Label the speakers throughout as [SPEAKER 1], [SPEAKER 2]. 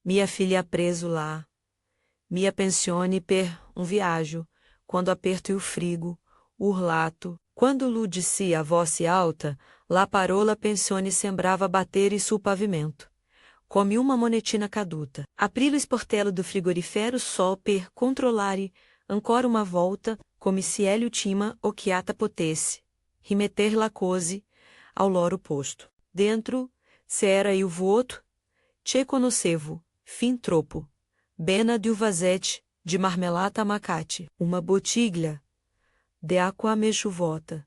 [SPEAKER 1] Mia filha preso lá. Mia pensione per um viaggio, quando aperto e o frigo, urlato. Quando ludisse a voz alta, la parola pensione sembrava bater e sul pavimento. Come uma monetina caduta. Apri lo sportello do frigorifero só per controllare ancora uma volta, come se ele ultima occhiata potesse rimetter la cose ao loro posto. Dentro, se era il vuoto, te conoscevo, fin troppo. Bena di uvazete, de marmelata macate, uma bottiglia de acqua mechuvota,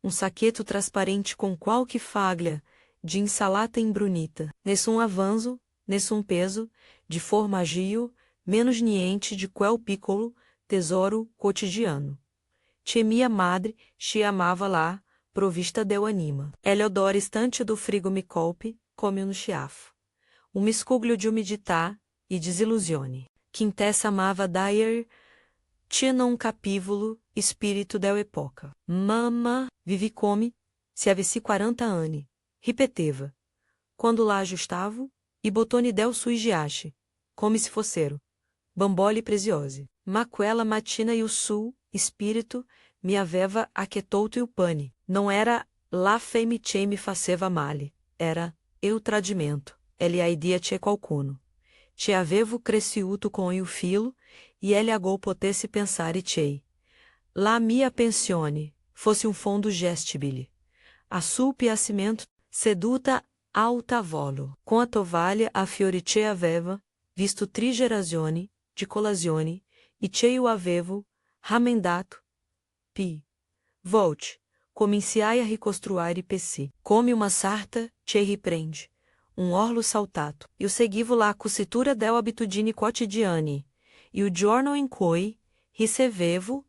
[SPEAKER 1] saqueto transparente com qualche faglia, de insalata imbrunita, nessun avanzo, nessun peso, de formaggio, menos niente de quel piccolo, tesouro cotidiano. Che mia madre, te amava lá, provvista del anima. Eleodora istante do frigo mi colpe, come no schiaffo. Miscuglio de umidità e desilusione. Quintessa amava Dyer, tinha capívulo, espírito del epoca. Mamma, vivi come, se avessi 40 anni, ripeteva. Quando lá ajustavo, e botone del sui giace, come se fossero. Bambole preziose. Ma quella mattina il sul, espírito, mi aveva achetouto il pane. Não era la femme che mi faceva male, era eu tradimento. Ele aidia che qualcuno. Che avevo cresciuto com il filo, e ele agou potesse pensare che. La mia pensione, fosse fundo gestibile. A sul piacimento, seduta al tavolo. Com a tovalha a fiori che aveva, visto trigerazioni, di colazione, e che io avevo, ramendato. Pi. Volte, cominciai a ricostruire PC. Come uma sarta, che riprende. Orlo saltato. Eu seguivo lá a cucitura del abitudini quotidiani. E o giorno in cui, ricevevo,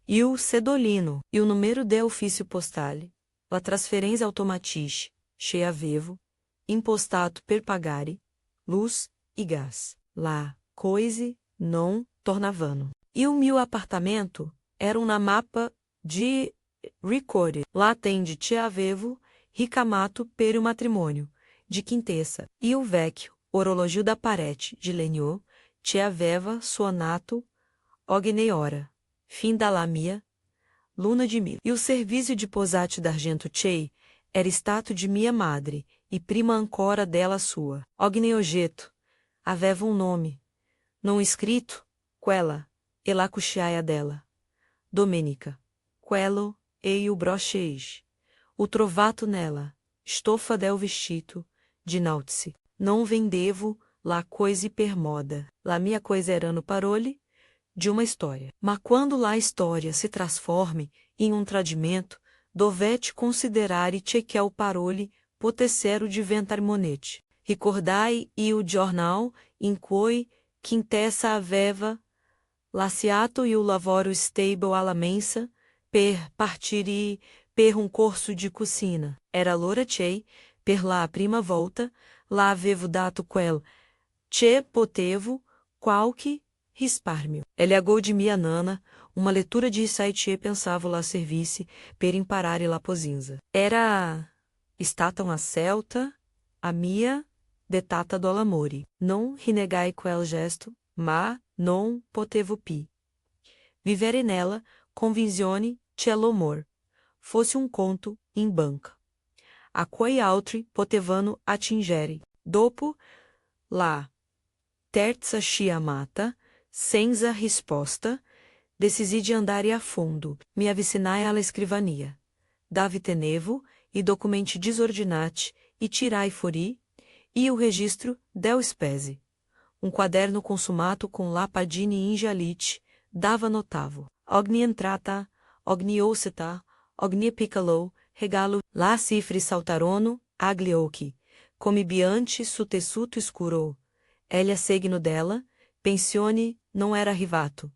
[SPEAKER 1] e o cedolino, e o número de ofício postale, la trasferência automatique, che avevo, impostato per pagare, luz e gás. Lá, coise, non, tornavano. E o meu apartamento era uma mapa de record. Lá tende te avevo, ricamato per o matrimônio, de quintessa. E o vecchio, orologio da parete, de Legnaud, te aveva suonato, ogne ora. Fim da lamia, luna de mil. E o serviço de posate d'argento chei, era stato de mia madre, e prima ancora della sua. Ogne oggetto, aveva nome. Não escrito, quella, e la cuxiaia dela. Domenica, quello, e o brocheis. O trovato nela, estofa del vestito, de nautice. Não vendevo, la coisa per moda. La mia coisa era no parole, de uma história. Mas quando lá a história se transforme em tradimento, dovete considerare che que o parole potessero diventar monete. Ricordai e o jornal in cui quintessa aveva lasciato e o lavoro stable alla mensa per partire per corso de cucina. Era l'ora che, per la prima volta, lá avevo dato quel che potevo, qualche risparmio. Ele agou de mia nana, uma leitura de site pensava lá servisse per imparare la posinza. Era stata una celta, a mia detata do l'amore. Non rinegai quel gesto, ma non potevo pi. Vivere nela, convinzione che l'amor fosse conto in banca. A quei altri potevano attingere. Dopo, la terza chiamata, senza risposta, decisi de andare a fundo, mi avvicinai alla scrivania. Davi tenevo, e documenti disordinati, e tirai fuori, e o registro del spese. Quaderno consumato com lapadini in gialite, dava notavo. Ogni entrata, ogni oseta, ogni piccolo, regalo, lá cifre saltarono, agli occhi, come biante su tessuto escuro. Elia segno dela, pensione, não era arrivato.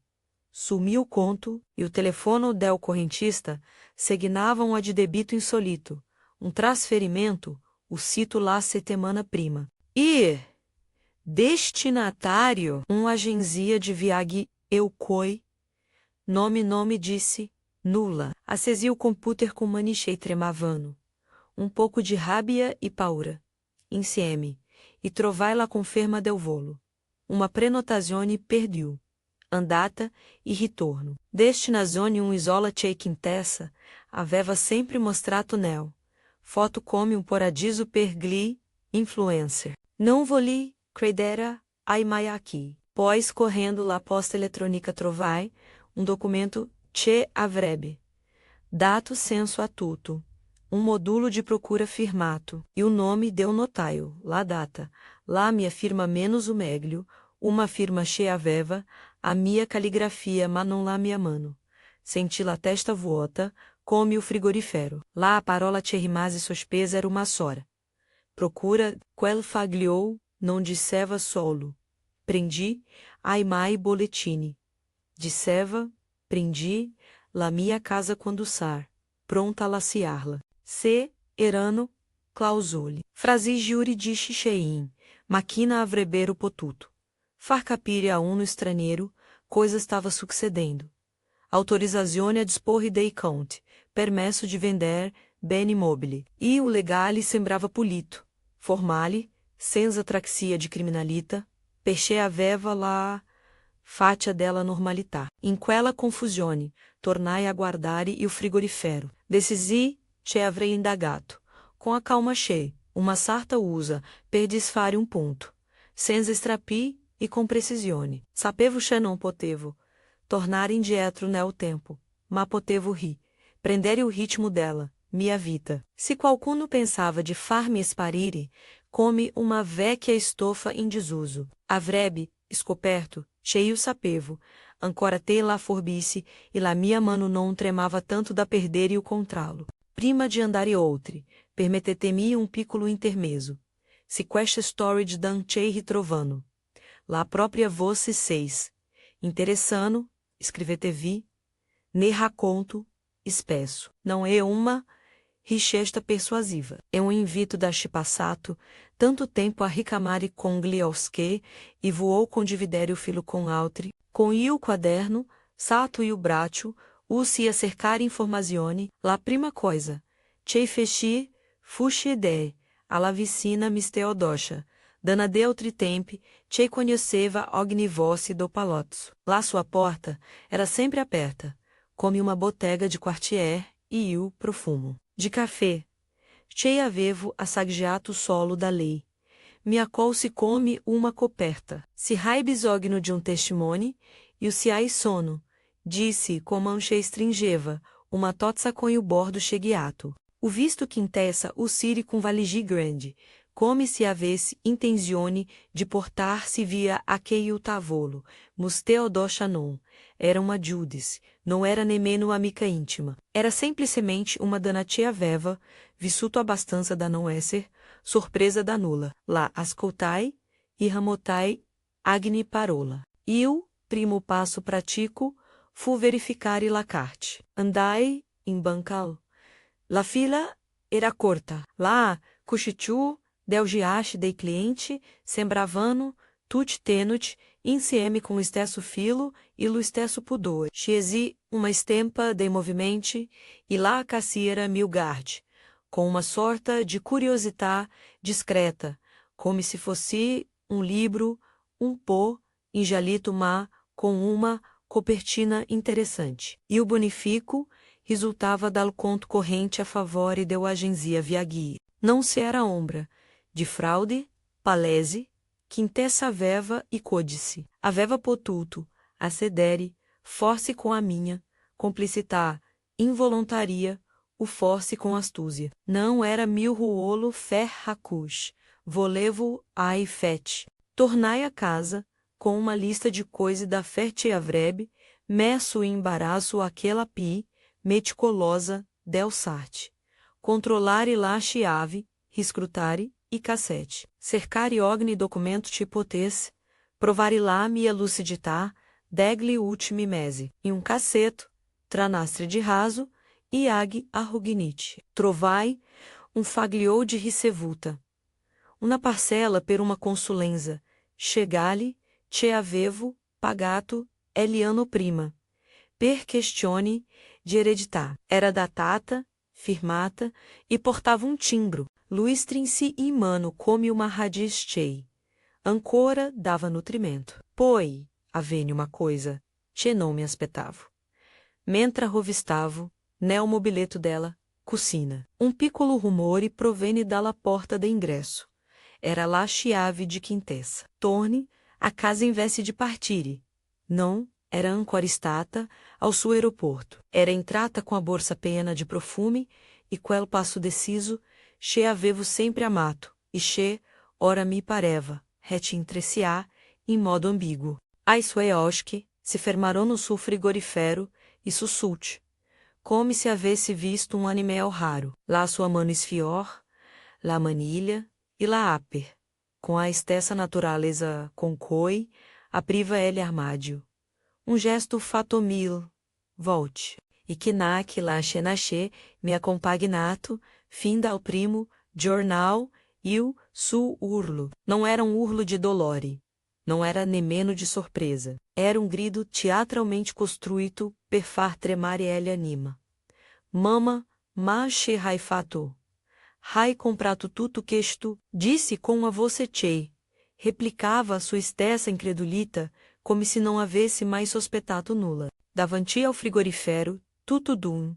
[SPEAKER 1] Sumiu o conto, e o telefono del correntista segnavam a de debito insolito, transferimento, o cito lá settimana prima. E destinatário, agenzia de viagem, eu coi, nome disse, nula. Acesi o computer com manichei tremavano. Pouco de rábia e paura. Insieme, e trovai la conferma del volo. uma prenotazione perdiu, andata e ritorno. Destinazione isola c'è quintessa, aveva sempre mostrato nel. Foto come paradiso per gli influencer. Não voli credere ai mai aqui. Pois correndo la posta eletrônica trovai, documento che avrebbe dato senso a tutto, modulo de procura firmato, e o nome deu notaio, la data, lá minha firma menos o meglio, uma firma che aveva, a minha caligrafia ma non la mia mano. Senti la testa vuota, come o frigorifero. Lá a parola che rimase sospesa era uma sora. Procura, quel fagliou, não disseva solo. Prendi, ai mai boletini. Disseva, prendi, la mia casa quando sar, pronta a laciar-la. Se, erano, clausole. Frasi giuridici chein, maquina avrebero potuto. Far capire a no estrangeiro, coisa estava succedendo. Autorizazione a disporre dei conti, permesso de vender beni mobili. E o legale sembrava pulito, formale, senza traxia de criminalita, perché aveva la fatia della normalità. In quella confusione, tornai a guardare o frigorifero. Decisi che avrei indagato. Com a calma cheia, uma sarta usa per disfare ponto. Senza strapi e com precisione. Sapevo che non potevo tornare indietro nel tempo, ma potevo ri, prendere o ritmo dela, mia vita. Se qualcuno pensava de far-me sparire, come uma vecchia estofa in disuso. Avrebbe, scoperto, cheio sapevo, ancora te la forbice, e la mia mano non tremava tanto da perdere o contralo. Prima de andare oltre, permettetemi piccolo intermezzo. Se questa storage dan chei ritrovando. La própria voce seis. Interessano, escrevetevi, ne racconto, espesso. Não é uma richesta persuasiva. É invito da passato, tanto tempo a ricamare com gliosque, e voou com dividere o filo com altri, com o quaderno, sato e o braccio, se a cercar informazione, la prima coisa, che feci, fusci idee, alla vicina misteodoscia, dana de altri tempi, che conheceva ogni voce do palazzo. Lá sua porta era sempre aperta, come uma botega de quartier, e o profumo de café. Che avevo assaggiato solo da lei. Mi accolsi come uma coperta. Se hai bisogno de testimone, e se hai sono, disse com manche stringeva, uma tozza com o bordo cheguiato. O visto quintessa o siri com valigi grande, come se avesse intenzione de portar-se via aquele tavolo, musteo do chanon. Era uma giudice, não era nemmeno amica íntima. Era semplicemente uma dana che aveva, vissuto abbastanza da não esser, surpresa da nula. Lá ascoltai, e ramotai, agni parola. E o primo passo pratico, fu verificare la carte. Andai, in bancal. La fila era corta. Lá, cuchichu, del giache dei cliente, sembravano, tutti tenut, insieme com o stesso filo e lo stesso pudor. Scesi uma estampa dei movimenti, e lá a cassiera me guarde, com uma sorta de curiosità discreta, como se fosse livro, po, injalito ma, com uma copertina interessante. E o bonifico resultava dal conto corrente a favore deu agenzia Viaghi. Não se era ombra de fraude, palese, quintessa aveva e codice. Aveva potuto, a cedere, force com a minha, complicità, involuntaria, o force com astúcia. Não era mil ruolo fer racus, volevo ai fet. Tornai a casa, com uma lista de coise da ferte avrebe, messo o embaraço aquela pi, meticulosa, del sarte. Controlare la chiave, riscrutare, e cassete. Cercare ogni documento tipotesse, provare la mia lucidità, degli ultimi mesi. E casseto, tranastre de raso, e ag arrugnite. Trovai, fagliou de ricevuta. Uma parcela per uma consulenza, chegali, che avevo, pagato, eliano prima. Per questione, de heredità. Era datata, firmata, e portava timbro. Luís trinci imano come uma radiz chei. Ancora dava nutrimento. Poi, avene uma coisa, che não me aspettavo. Mentre rovistavo, nel mobileto dela, cucina. Piccolo rumore provenne dalla porta de ingresso. Era la chiave de quintessa. Torne, a casa invesse de partire. Não, era ancora stata ao suo aeroporto. Era entrata com a borsa piena de profume e quel passo deciso, che avevo sempre amato, e che, ora mi pareva, retintreciar, em modo ambíguo. Ai suoi occhi se fermarono no suo frigorifero e sussulte, come se avesse visto animal raro. Lá sua mano esfior, la manilha e la aper, com a estessa naturaleza concoi, apriva ele armádio. Gesto fatomil, volte, e que naque la chenache me accompagnato, finda ao primo, jornal, il su urlo. Não era urlo de dolore. Não era nemeno de surpresa. Era grido teatralmente construído per far tremare ele anima. Mama, ma che hai fatto? Hai comprato tutto questo? Disse com a voce cheia. Replicava a sua estessa incredulita, como se não havesse mais sospeitato nulla. Davanti ao frigorifero, tutto d'un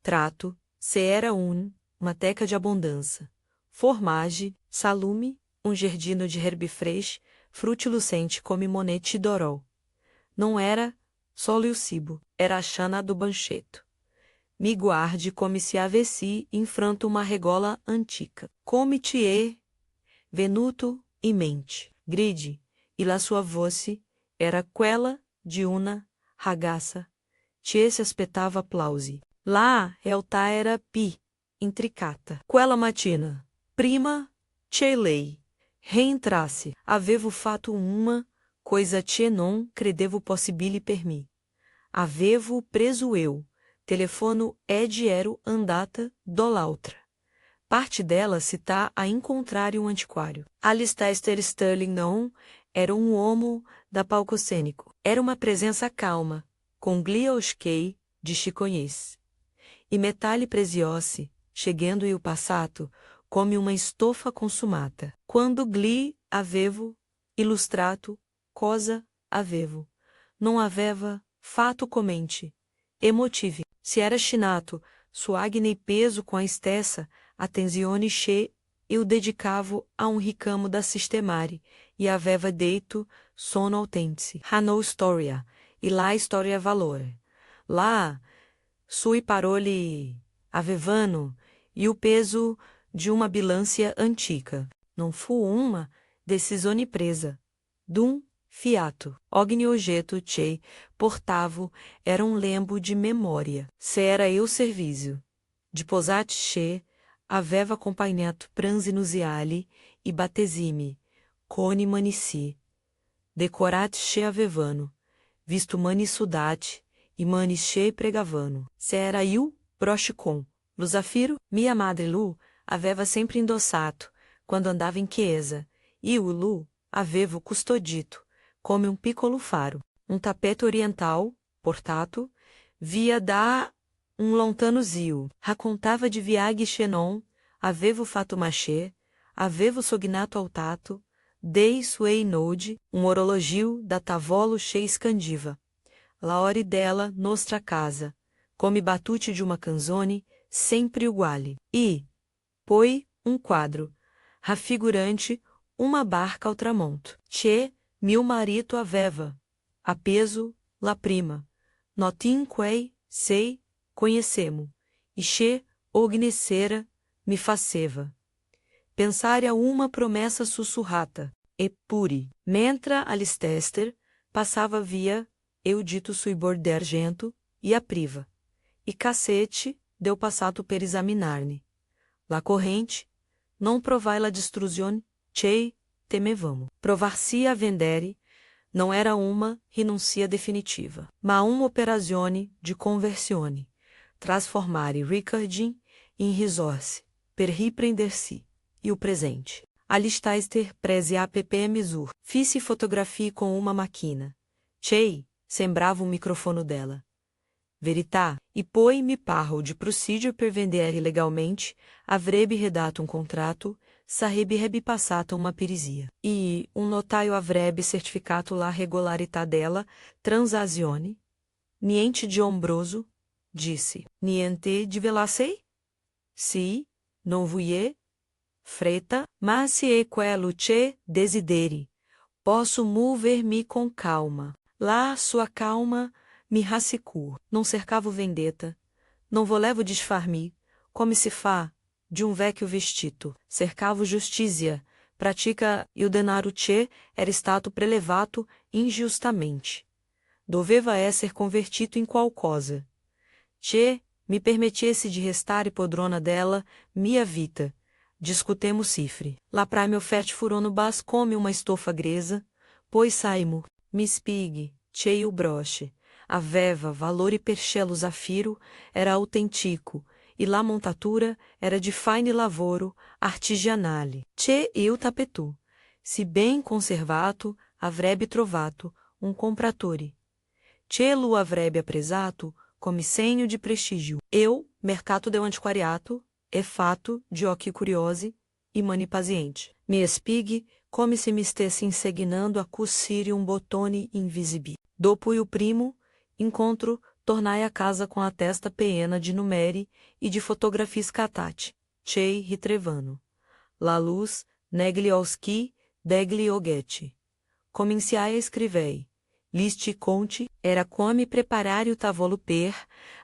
[SPEAKER 1] trato, se era uma teca de abundância. Formagem, salume, giardino de herbifresh, frutti lucente come monete dorol. Não era solo o cibo, era a chana do bancheto. Mi guarde come se avessi infranto uma regola antica. Come tie, venuto in mente. Gride, e la sua voce era quella de una ragazza. Tie se aspettava applausi. Lá realtà era pi, intricata. Quella mattina, prima, che lei reentrasse, avevo fatto uma coisa che non credevo possibile per me. Avevo preso eu, telefono ed ero andata dall'altra. Parte dela se tá a encontrar antiquário. Alistair Sterling não era homo da palcocênico. Era uma presença calma, com gliosquei de chiconhês. E metalli preziosi, chegando e o passato, come uma estofa consumata. Quando gli avevo, illustrato, cosa avevo. Non aveva, fato comente, emotive. Se era chinato, suagne peso com a estessa, attenzione che eu dedicavo a ricamo da sistemare, e aveva deito sono autentici. Hanou storia, e lá storia valore. Lá, sui parole avevano, e o peso de uma bilância antiga. Não fu uma decisone presa. Dum fiato. Ogni oggetto che portavo era lembo de memória. Se era eu servizio. De posate che aveva acompanhato pranzinusiali e battesimi, coni manici. Decorate che avevano, visto mani sudate e mani che pregavano. Se era eu, brochicon. Lo Zafiro, minha madre Lu, aveva sempre indossato, quando andava em chiesa, e o Lu avevo custodito, come piccolo faro. Tapete oriental, portato, via da lontano zio. Raccontava de viagem Chenon, avevo fatto machê, avevo sognato ao tato, dei suei node, orologio da tavolo che scandiva. La ore dela, nostra casa, come batute de uma canzone, sempre uguale. E, poi, quadro, raffigurante, uma barca ao tramonto. Che, mio marito aveva, a peso, la prima, notin quei, sei, conhecemo, e che, ognescera, me faceva. Pensare a uma promessa sussurrata, e puri. Mentre Alistair passava via, eu dito sui border argento, e a priva. E cacete, deu passato per examinar-ne. La corrente, non provai la distruzione, che temevamo. Provar-se a vendere, não era uma renuncia definitiva, ma operazione de conversione, transformare Ricardin em resource, per riprender-se, e o presente. Alistair prese a ppmzur, fiz fotografia com uma máquina. Chei, sembrava microfone dela. Verità, e poi mi parro de procedure per vendere legalmente, avrebbe redato contrato, sahibi rebi passata uma pirisia. E um notaio avrebbe certificato la regolarità della transazione? Niente de ombroso, disse. Niente de velacei? Sì, non vuoi? Freta, mas se é quello che desideri, posso mover-me com calma. Lá sua calma me rassicur. Não cercavo vendetta, não volevo disfar-me, come se fa, de um vecchio vestito. Cercavo justizia, pratica il denaro che era stato prelevato ingiustamente. Doveva esser convertito em qualcosa. Che me permettesse de restare podrona dela, mia vita. Discutemo cifre. Lá pra me offerte furono bas come uma estofa gresa, pois saimo, me spigue, cheio o broche. Aveva valor e perchelo zafiro, era autentico, e la montatura era de fine lavoro, artigianale. Che eu tapetu, se bem conservato, avrebbe trovato, um compratore. Che lo avrebbe appresato, come segno de prestígio. Eu, mercato del antiquariato, é fato de occhi curiosi e mani paziente. Me espighi come se me stesse insegnando a cucire um botone invisibile. Dopo o primo, encontro, tornai a casa com a testa peena de numeri e de fotografia scattati, cei ritrevano. La luz negli occhi degli oggetti. Comenciai a escrevei. Liste conte era come preparar o tavolo per,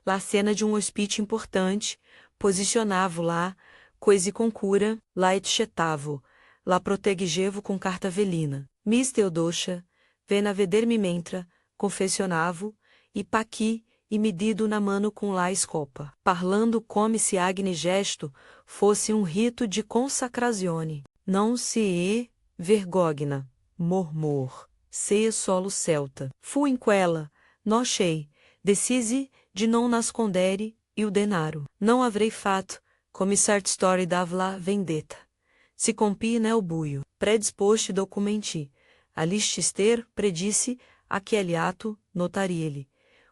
[SPEAKER 1] la cena de um hospite importante, posicionavo lá, coisi com cura, lá etchetavo, lá protegevo com carta velina. Miss Teodosha, vena veder-me mentra, confessionavo, e paqui, e medido na mano com lá escopa, parlando come se agne gesto fosse um rito de consacrazione. Não se e vergogna, mormor. Seia solo celta. Fu in quella, nochei, decisi de não nascondere e o denaro. Não avrei fato, come cert story davla vendetta. Se compi nel buio, predisposti documenti. Alistister predisse aquele ato notariele.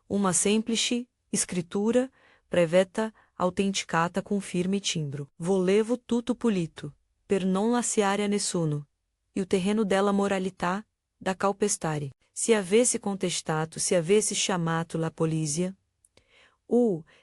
[SPEAKER 1] Uma semplice escritura preveta autenticata com firme timbro. Volevo tutto pulito, per non lasciare a nessuno. E o terreno della moralità da calpestare. Se avesse contestato, se avesse chamato la polizia,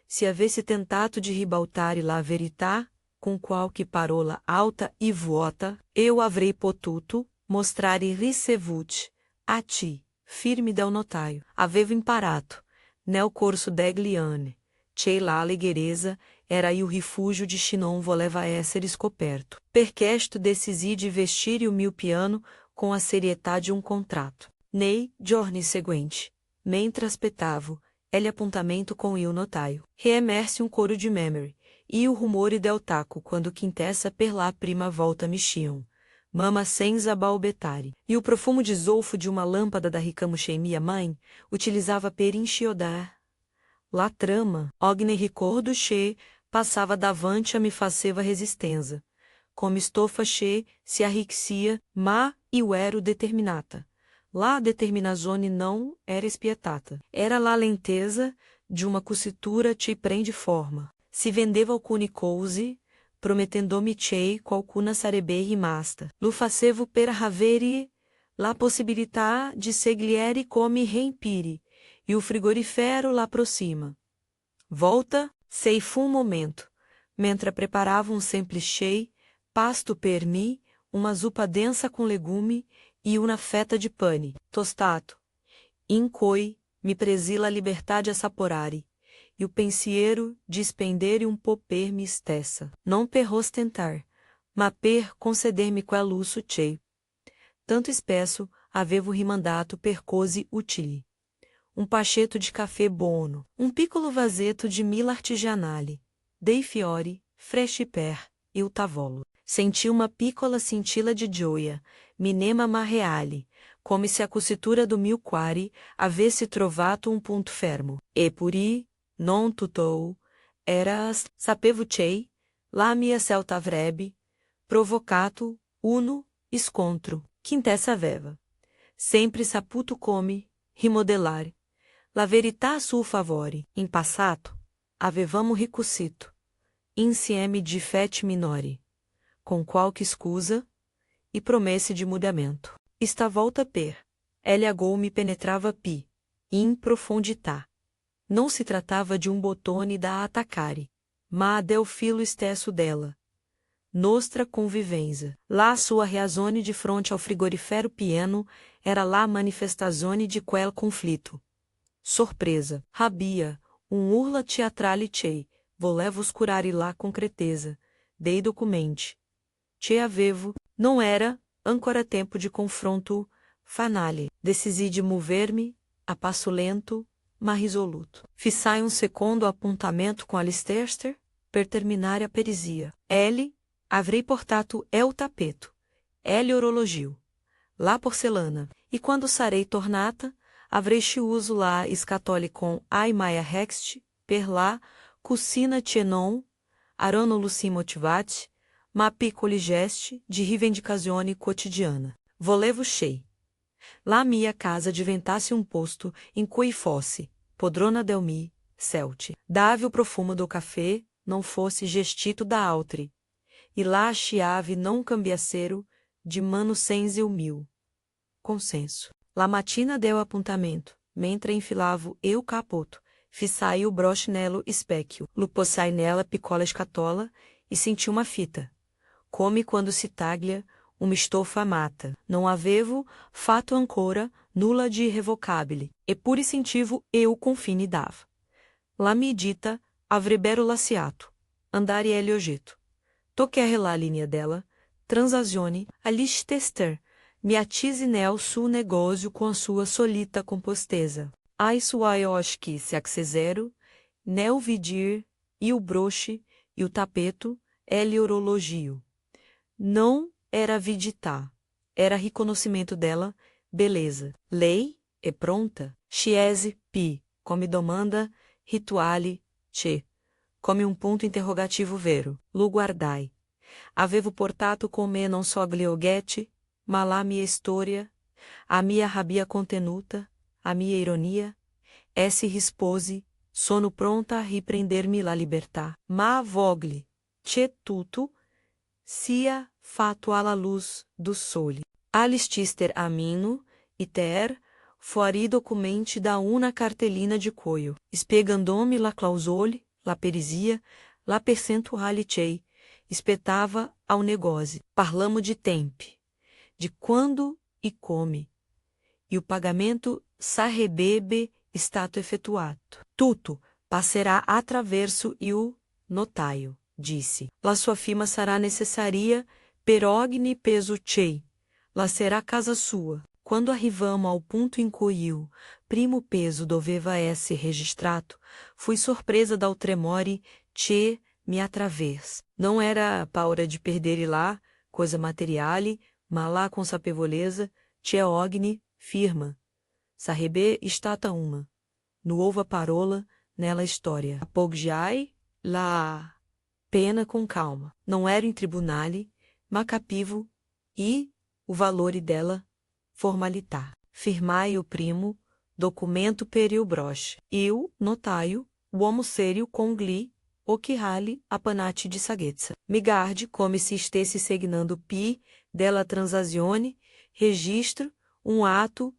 [SPEAKER 1] se avesse tentato de ribaltare la verità, com qualche parola alta e vuota, eu avrei potuto mostrare ricevuti a ti, firme del notaio, avevo imparato, nel corso degli anni, che la aleghereza era o rifúgio de Chinon voleva essere scoperto. Perquesto decisi de vestir o mio piano com a seriedade de um contrato. Nei giorni seguenti, mentre aspettavo, ele apontamento com il notaio. Reemerse um coro de memory, e o rumore del taco quando quintessa per la prima volta mexiam. Mama senza balbettare. E o profumo de zolfo de uma lâmpada da ricamuchei minha mãe, utilizava per inchiodar. La trama, ogne ricordo che, passava davante a me faceva resistenza. Como estofa che, se arrixia, ma eu ero determinata. La determinazione não era espietata. Era la lenteza de uma cucitura che prende forma. Se vendeva alcune cose, prometendo-me che qualcuna sarebbe rimasta. Lo facevo per avere la possibilità de segliere come riempire, e o frigorifero lá aproxima. Volta, sei fu um momento, mentre preparava um simples chei, pasto per mim, uma zupa densa com legume e uma feta de pane, tostato. In cui me presi la liberdade a saporare, e o pensiero de spendere um po' per me stessa. Non per ostentar, ma per conceder-me quel lusso che, tanto espesso, avevo rimandato per cose utili. Um pacheto de café buono, um piccolo vasetto de mila artigianale, dei fiori, freschi per il tavolo. Senti uma piccola scintilla de gioia, minema marreale, come se a cucitura do mio cuore avesse trovato um ponto fermo. Eppure, non tutto, eras, sapevo che, la mia celta avrebbe, provocato, uno, scontro, quintessa aveva. Sempre saputo come, rimodelare. La verità a suo favore, in passato, avevamo ricucito, insieme difetti minori. com qualche scusa, e promesse de mudamento. Stavolta per Eliagol me penetrava pi, in profondità. Não se tratava de um botone da atacare, ma del filo stesso dela. Nostra convivenza. Lá sua reazione de fronte ao frigorifero pieno era lá manifestazione di quel conflitto. Sorpresa, rabia, urla teatrale chei, volevo curare lá concreteza, dei documenti. Che avevo, não era, ancora tempo de confronto, fanale. Decisi de mover-me, a passo lento, ma risoluto. Fissai secondo appuntamento com Alistair, per terminare a perizia. L. Avrei portato el tapeto. L. Orologio. Lá porcelana. E quando sarei tornata, avrei uso lá scatole com ai maia rext, per lá, cucina tienon, arano lucim motivati, ma piccoli gesti de rivendicazione quotidiana. Volevo chei. Lá mia casa diventasse posto in cui fosse, podrona del mi, celte. Dave o profumo do café, não fosse gestito da altri. E lá a chiave não cambiassero, de mano senza mil. Consenso. La matina deu apontamento, mentre enfilavo eu capoto, fissai o brochinelo specchio, lupossai nela picola escatola, e senti uma fita. Come quando se taglia, uma estofa mata. Não avevo, fato ancora, nulla de irrevocabile, e pur incentivo eu confine dava. La medita, avrebero laciato, andare ele oggetto. Toquei a linha dela, transazione, alice tester, mi attisi nel suo negócio com a sua solita composteza. Ai suai oschi se accesero, nel vidir, e o broche, e o tapeto, ele orologio. Não era avidità, era reconhecimento dela, beleza. Lei, é pronta, chiese, pi, come domanda, rituale, che. Come ponto interrogativo vero, lu guardai. Avevo portato com me non so glioghetti, ma la mia storia, a mia rabbia contenuta, a mia ironia, esse rispose, sono pronta a riprender-me la libertà, ma vogli, che tutto, sia fatto alla luz do sole. Alistister amino, iter, fuori documenti da una cartellina de coio, spiegando-me la clausole, la perizia, la percentuale chei, espetava ao negócio. Parlamo de tempi, de quando e come, e o pagamento sarebbe stato effettuato. Tutto passerá attraverso o notaio, disse. La sua firma sarà necessaria per ogni peso chei. La será casa sua. Quando arrivamo ao ponto em cui o primo peso doveva essere registrato, fui surpresa dal tremore che me através. Não era paura de perder lá, coisa materiale, ma lá consapevoleza, che ogni firma. Sarebbe stata uma. No ovo parola, nela história. Apoggiai la pena com calma. Não era em tribunale, ma capivo, e o valore dela, formalità. Firmai o primo, documento per il broche. Eu, notaio, uomo serio com gli, occhiali apanati di saghezza. Mi guardi come se stesse segnando pi della transazione, registro, ato,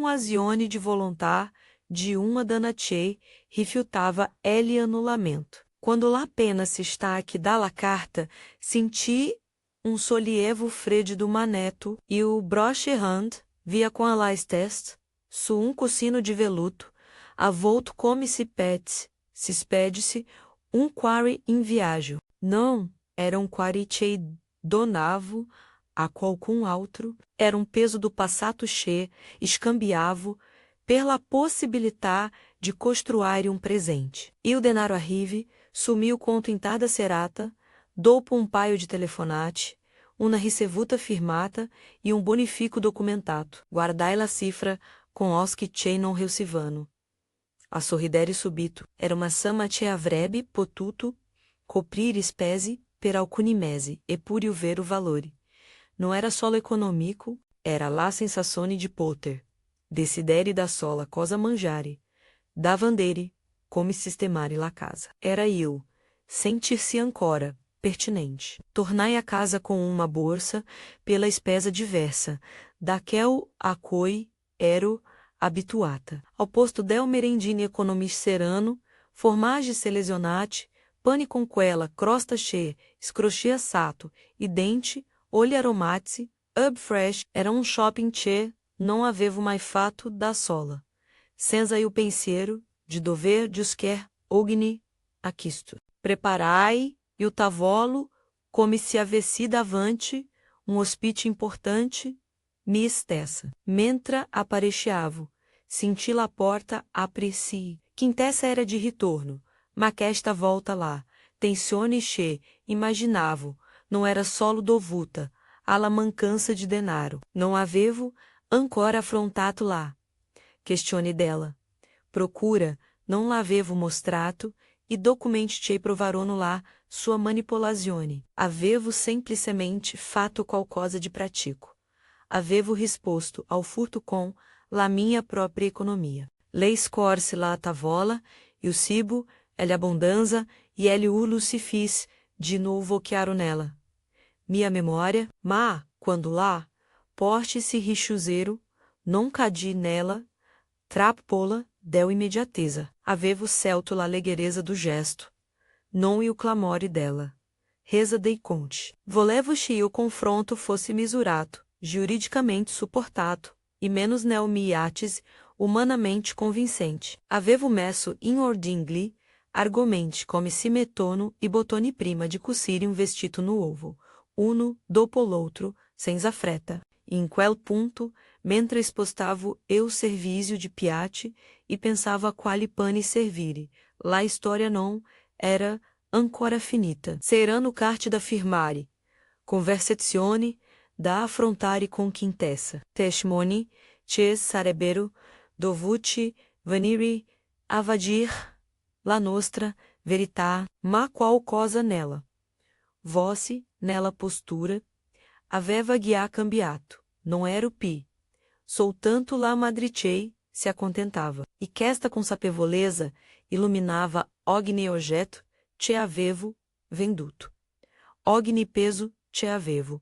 [SPEAKER 1] azione de volontar, de uma danachei, rifiutava ele anulamento. Quando lá apenas se está aqui dalla carta, senti sollievo freddo maneto, e o broche hand, via com a test, su cocino de veluto, avvolto come se petse, se spede-se, quarry in viaggio. Não, era quarry chei donavo, a qualcun altro, era peso do passato che, escambiavo, per la possibilità de construir presente. E o denaro arrive, sumiu com tentada serata, dopo paio de telefonate, una ricevuta firmata e bonifico documentato. Guardai la cifra com os que chei non reusivano. A sorridere subito, era uma sama che avrebbe potuto, coprire spese per alcuni mesi, e pure ver o valore. Não era solo econômico, era la sensazione de poter. Desideri da sola cosa mangiare, da vandere, come sistemare la casa. Era eu, sentir-se ancora, pertinente. Tornai a casa com uma bolsa, pela espesa diversa, daquel a coi ero habituata. Ao posto del merendine economis serano, formage selecionate, pane com quella, crosta che, scrocia sato, e dente, olhe aromatici, up fresh, era um shopping che, não avevo mai fato da sola. Senza o pensiero, de dover giusquer ogni acquisto. Preparai, e o tavolo, come se avessi davante, um hospite importante, mi stessa. Mentre apareciavo, senti la porta aprir-se. Quintessa era de retorno, ma esta volta lá, tensione che, imaginavo, não era solo dovuta, alla mancança de denaro. Não avevo, ancora affrontato lá. Questione dela. Procura, não l'avevo mostrato, e documenti che provarono lá sua manipolazione. Avevo semplicemente fatto qualcosa de pratico. Avevo risposto ao furto com la minha própria economia. Lei scorse la tavola, e o cibo, ele abundanza, e ele urlo se fiz, de novo chiaro nela. Minha memória, ma, quando lá, porte-se richuzeiro, non cadi nela, trappola, del imediateza. Avevo celto la leggerezza do gesto, non o clamore dela. Resa dei conte. Volevo-che o confronto fosse misurato, juridicamente suportato, e menos nel miatis, humanamente convincente. Avevo messo in ordingli, argomenti come si mettono e bottoni prima di cucire un vestito nuovo, uno dopo l'altro, senza fretta. In quel punto, mentre spostavo eu servizio de piatti, e pensava a quali pane servire, la storia non era ancora finita. Serano carte da firmare, conversazioni da affrontare con Quintessa. Testimoni che sarebbero dovuti venire a vadir la nostra verità, ma qual cosa nela. Voce, nella postura, aveva già cambiato, não era o pi. Soltanto la madricei se acontentava, e que esta consapevoleza iluminava ogni oggetto che avevo venduto. Ogni peso che avevo,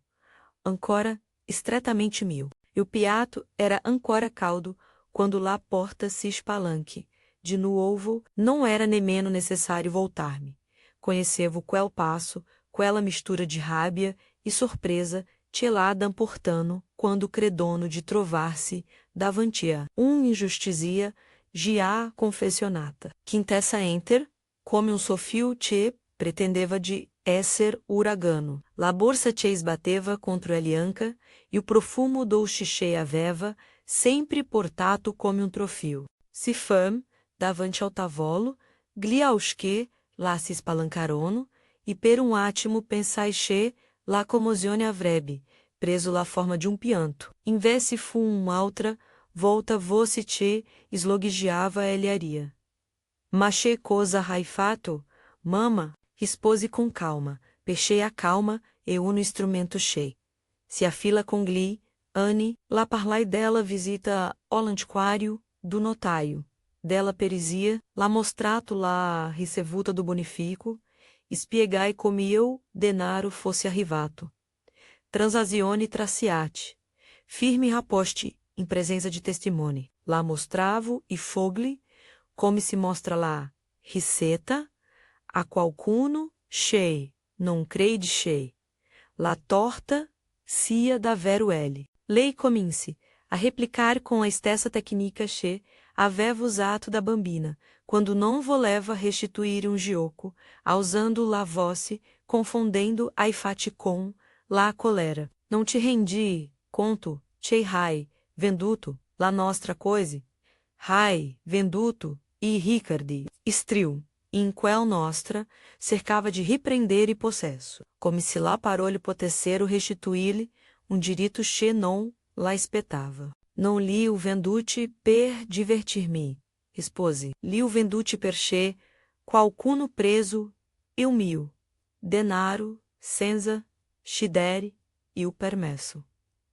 [SPEAKER 1] ancora estretamente mio. E o piatto era ancora caldo quando lá porta se spalanque. De novo, não era nemmeno necessário voltar-me. Conhecevo quel passo, quella mistura de rábia e surpresa che lá portano quando credono de trovar-se davanti a injustizia già confessionata. Quintessa enter, come sofio che pretendeva de esser uragano. La borsa che sbateva contro Elianca e o profumo dolce che aveva sempre portato come trofio. Si fam, davanti ao tavolo, gli ausche lá se spalancarono, e per um attimo pensai che la commozione avrebbe preso la forma de pianto. Invece fu altra volta voce che slogueava elharia. Ma che cosa hai fatto, mama? Rispose com calma, pechei a calma e uno instrumento che. Se afila com gli, Anne, la parlai dela visita all'antiquário do notaio, della perisia, la mostrato la ricevuta do bonifico, spiegai come eu denaro fosse arrivato. Transazione traciate, firme raposte, em presença de testimone. Lá mostravo e fogli, come se mostra lá, riceta, a qualcuno, che, non crede che. La torta, sia da vero ele. Lei comince a replicar com a estessa tecnica che aveva usato da bambina, quando não voleva restituir gioco, usando la voce, confondendo ai fati com la colera. Não te rendi, conto, che hai, venduto, la nostra coise? Hai, venduto, e Ricardi, estriu, in quel nostra, cercava de repreender e possesso, como se lá parou-lhe potessero restituir-lhe direito che non la espetava. Não li o vendute per divertir-me, rispose. Li o vendute per che, qualcuno preso, eu mio, denaro, senza, scidere, e o permesso.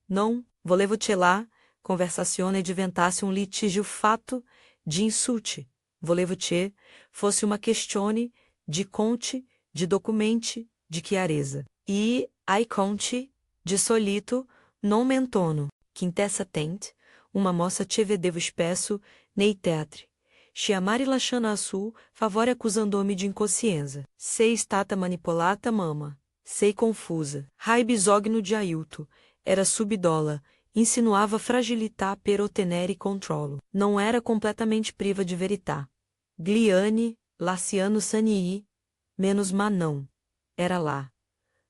[SPEAKER 1] Não, volevo-te lá, conversazione diventasse litígio fato de insulte. Volevo-te fosse uma questione de conte, de documenti, de chiarezza. E, ai conti, de solito, non mentono, quintessa tent, uma mossa te vedevo spesso, nei teatri. Chiamari lasciana a su, favore accusando-me de incoscienza. Sei stata manipolata, mama. Sei confusa. Rai bisogno de aiuto. Era subdola. Insinuava fragilità per ottenere controllo. Não era completamente priva de verità. Gliani, Laciano Sanii, menos ma não. Era lá.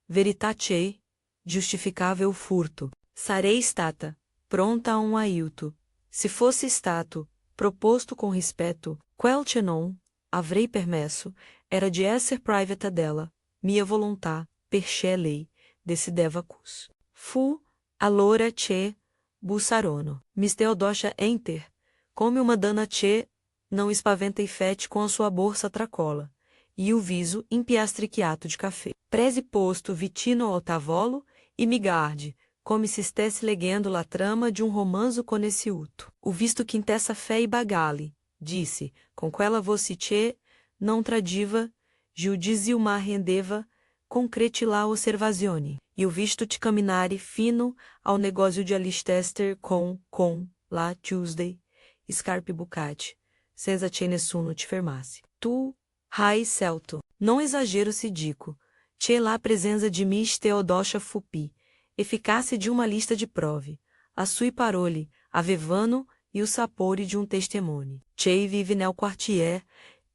[SPEAKER 1] Veritace, justificava o furto. Sarei stata, pronta a aiuto. Se fosse stato, proposto com respeito, quel che non, avrei permesso, era de esser privata dela, mia volontà, perché lei, decideva cus. Fu, allora che, bussarono. Miss Theodosia enter, come uma dana che, não espaventa e fete com a sua bolsa tracola, e o viso impiastrichiato de café. Prese posto vitino ao tavolo, e me garde, come se stesse leggendo la trama de um romanzo conheciuto. O visto quintessa fé e bagali, disse, com quella voce che, não tradiva, giudizi uma rendeva, concreti la osservazione. E o visto te caminare fino ao negócio de Alistester com, la Tuesday, Scarpe Bucati, senza ce nessuno te fermasse. Tu, Rai Celto, não exagero se dico, che la presenza de Miss Theodosia Fupi, eficácia de uma lista de prove, a sui parole, avevano e o sapore de um testemunho. Che vive nel quartier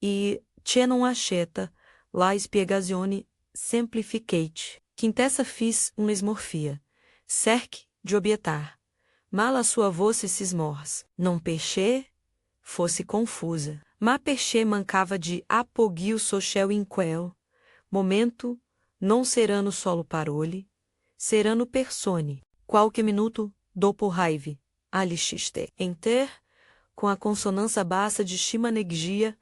[SPEAKER 1] e che non acheta, la spiegazione semplificate. Quintessa fis uma esmorfia, cerque de obietar, mal a sua voce se esmorse, não perché, fosse confusa, ma perché mancava de apogio social inquel, momento, non serano solo parole, serano persone, qualche minuto, dopo raive, alixiste. Enter, com a consonância bassa de chimanegia,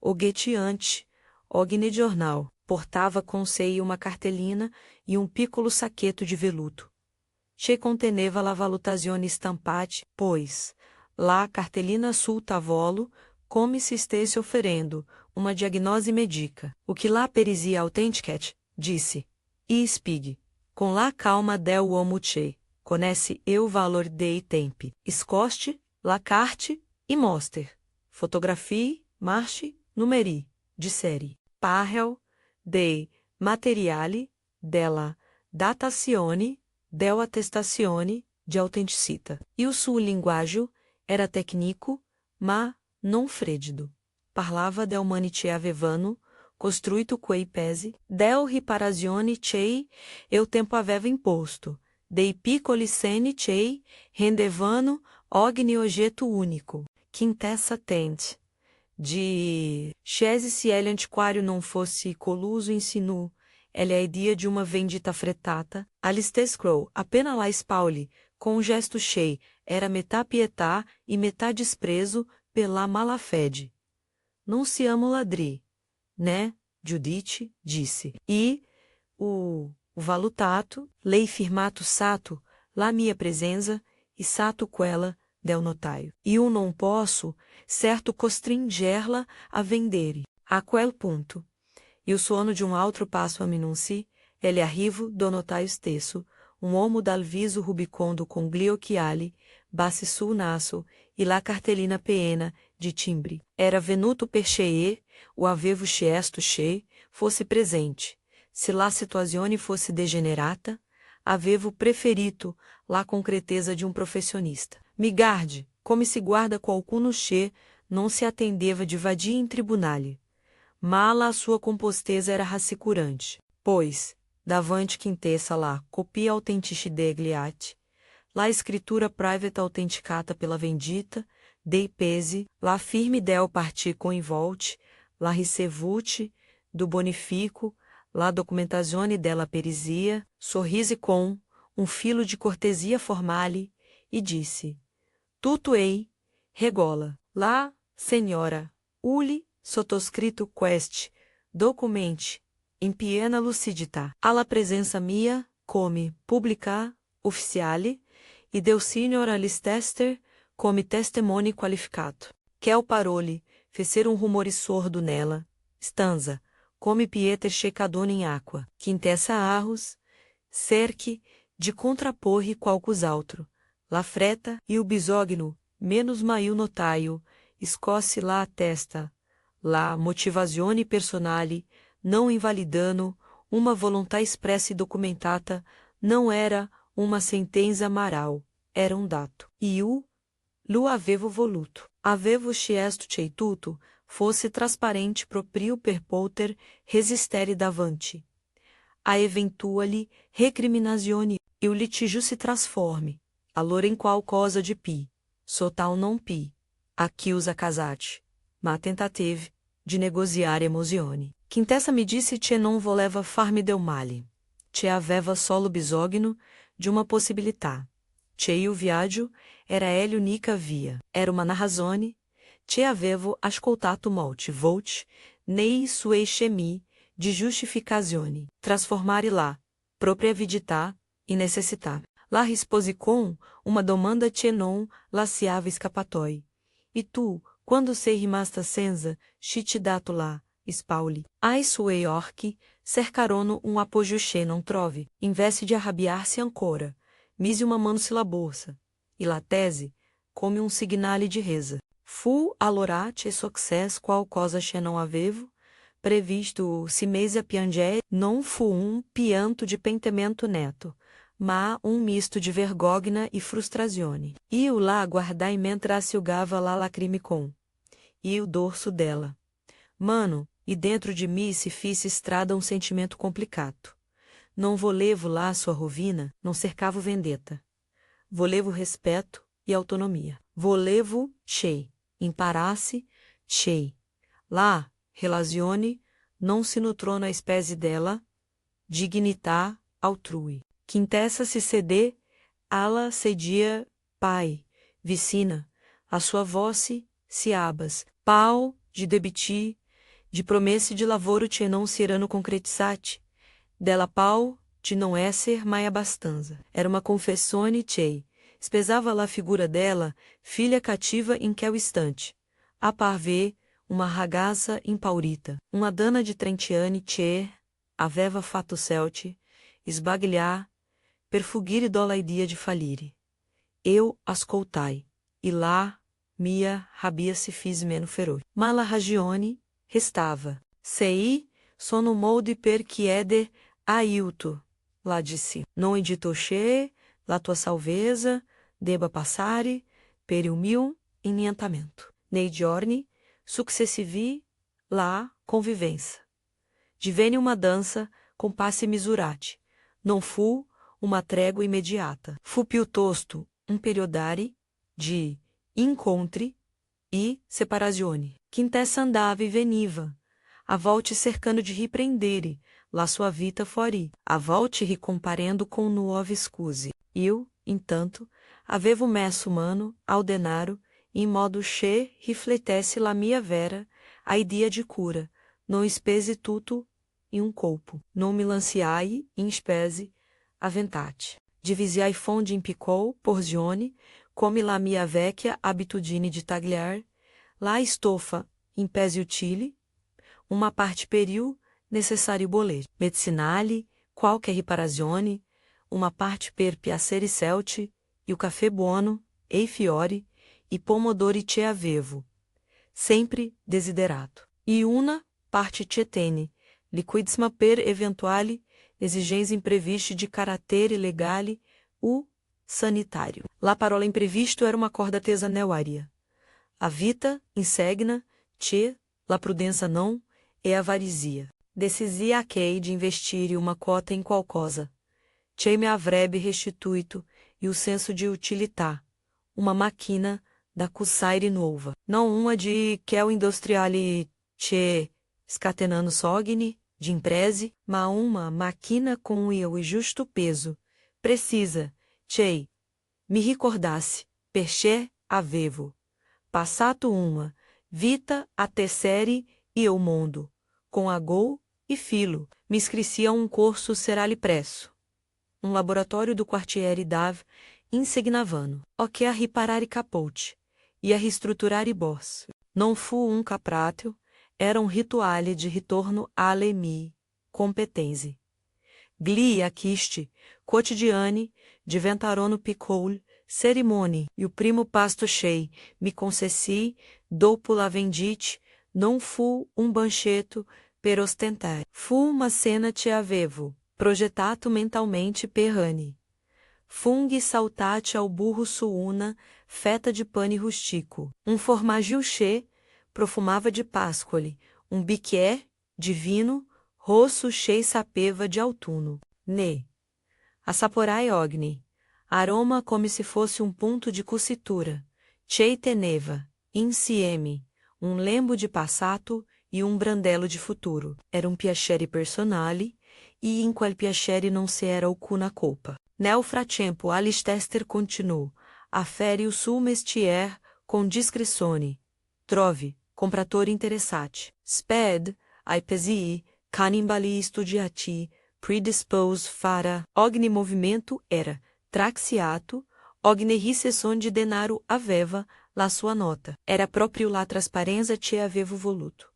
[SPEAKER 1] o guetiante, ogne de jornal, portava com sei uma cartelina e um piccolo saqueto de veluto. Che conteneva la valutazione stampate, pois, lá cartelina sul tavolo, come se estesse oferendo uma diagnose medica. O que lá perizia autenticat, disse. E spig, com la calma del uomo che, conhece eu valor dei tempi. Scoste, la carte e moster. Fotografie, marche, numeri, de série. Parrel, dei materiali, della datazione, del attestazione, de autenticita. E o suo linguaggio era tecnico, ma non freddo. Parlava del manite avevano, costruito quei pesi, del riparazione cei, eu tempo aveva imposto, dei piccoli seni cei, rendevano, ogni oggetto unico, quintessa tent. De chese se ele antiquário não fosse coluso insinu, ele a ideia de uma vendita fretata, Alistair Scroll, apenas lá Spauli, com um gesto cheio, era metà pietà e metà desprezo pela malafede. Não se ama o ladri, né, Judite, disse. E o valutato, lei firmato sato, la mia presenza, e sato quella del notaio. E o não posso, certo costringerla a vendere. A quel punto. E o sono de um altro passo a minunci, ele arrivo do notaio stesso, um homo dal viso rubicondo com gliocchiali, bassi sul naso, e la cartellina peena, de timbre. Era venuto per cheie, o avevo chiesto che, fosse presente. Se la situazione fosse degenerata, avevo preferito la concretezza de um professionista. Mi garde, come se guarda qualcuno che, non se attendeva de vadia in tribunale. Mala a sua composteza era rassicurante, pois, davante quintessa lá, copia autentici degliati, lá escritura privata autenticata pela vendita, dei pesi, lá firme del parti coinvolte, lá ricevuti, do bonifico, lá documentazione della perizia, sorrise com, um filo de cortesia formale, e disse, tudo ei, regola, lá, senhora, uli, sottoscrito quest, documenti, in piena lucidità, alla presenza mia, come publica, ufficiale, e del signor Alistester, come testimone qualificato. Quel parole, feceram um rumore sordo nela, stanza, come pieter checadone em aqua, quintessa arros, cerque, de contraporre qualcus altro, la freta e o bisogno, menos maiu notaio, escosse lá a testa, la motivazione personale, não invalidando, uma volontà expressa e documentata, não era uma sentenza maral, era um dato. Lu avevo voluto. Avevo chiesto ceituto, fosse trasparente proprio per poter resistere davanti. A eventuali recriminazione, e o litígio se transforme, allora em qual cosa de pi, sotal non pi, accusa casate, ma tentative, de negociare emozione. Quintessa me disse che non voleva farmi del male, che aveva solo bisogno de uma possibilità, che o viaggio era l'unica via, era uma narrazione, che avevo ascoltato molte volte, nei suoi scemi de justificazione, trasformare lá, propria avidità, e necessità. La risposi com uma domanda che non lasciava escapatoi. E tu, quando sei rimasta senza, ci dato lá, spauli. Ai suei orchi, cercarono um apoggio che non trovi, investe de arrabiar-se ancora, mise uma mano se la bolsa, e la tese, come um signale de reza. Fu allora che success qual cosa che non avevo, previsto si mese a piangere, non fu um pianto de pentimento neto, ma um misto de vergogna e frustrazione. Io lá guardai mentre asciugava la lacrime com. E o dorso dela. Mano, e dentro de mim se fiz estrada um sentimento complicado. Não volevo lá sua rovina, não cercavo vendetta. Volevo respeito e autonomia. Volevo chei, imparasse, chei. Lá, relazione, non si nutrono a espécie dela, dignità altrui. Quintessa se ceder, ala cedia, pai, vicina, a sua voce, se abas, pau, de debiti, de promesse de lavoro che non si erano concretizate, dela pau, de não esser mai abastanza. Era uma confessione chei, espesava lá a figura dela, filha cativa em quel instante, a parver, uma ragazza impaurita, uma dana de Trentiani che, aveva fatto celte, sbagliar, per fuggire dola idea de falire. Eu ascoltai, e lá, mia rabia se fiz meno feroce. Ma la ragione restava. Sei, sono molde per chieder aiuto, lá disse. Non indito che, la tua salvezza, deba passare, per il mio inientamento. Nei giorni, successivi, lá, convivência. Divenne uma dança, com passe misurati. Não fu uma trégua imediata. Fu piuttosto um periodare de incontri e separazione. Quintessa andava e veniva, a volte cercando de riprendere, la sua vita fuori, a volte ricomparendo com nuove scuse. Eu, entanto, avevo messo mano ao denaro, em modo che rifletesse la mia vera, a idea de cura, non spese tutto in un colpo, non mi lanciai in spese aventate. Divisiai fonde in piccol porzione, come la mia vecchia abitudine de tagliar, la estofa in pesi utili, uma parte periu necessario boleto, medicinale, qualche riparazione, uma parte per piacere celti, e o café buono, e fiori, e pomodori che avevo, sempre desiderato. E una parte cetene, liquidissima per eventuali esigenze impreviste de carattere legale, o sanitário. La parola imprevisto era uma corda tesa neuaria. A vita, insegna, che, la prudenza não, e avarisia. Decisia aquei de investir uma cota em qual cosa. Che me avrebbe restituito, e o senso de utilità, uma máquina da Cussaire nova. Não uma de quel industriale che, scatenando sogni, de imprese, ma uma máquina com o justo peso, precisa, chei, me ricordasse, perché avevo, passato uma, vita a tessere e o mondo, com agou e filo, me iscrissi a um corso serali presso, um laboratório do quartiere dav, insegnavano, o que a riparare capote, e a reestruturare boss. Não fu um capratio, era um rituale de ritorno alle mie competenze. Gli acquisti quotidiani diventarono piccole cerimônie e o primo pasto cheio mi concessi dopo la vendita non fu un banchetto per ostentare. Fu uma cena che avevo progettato mentalmente per anni. Funghi saltati ao burro su una feta de pane rustico. Um formaggio che profumava de pascoli, um bicchier de vinho rosso che sapeva de autunno. Ne. Assaporai ogni. Aroma come se fosse um ponto de cucitura. Che teneva, insieme, um lembo de passato e um brandello de futuro. Era um piacere personale, e in quel piacere non si era alcuna colpa. Nel frattempo Alistair continuou a fare o suo mestiere com discrizione. Trovi, compratore interessati. Sped, ai pesii, cannibali studiati, predispose fara. Ogni movimento era traxiato, ogni ricessão de denaro aveva la sua nota. Era proprio la trasparenza che avevo voluto.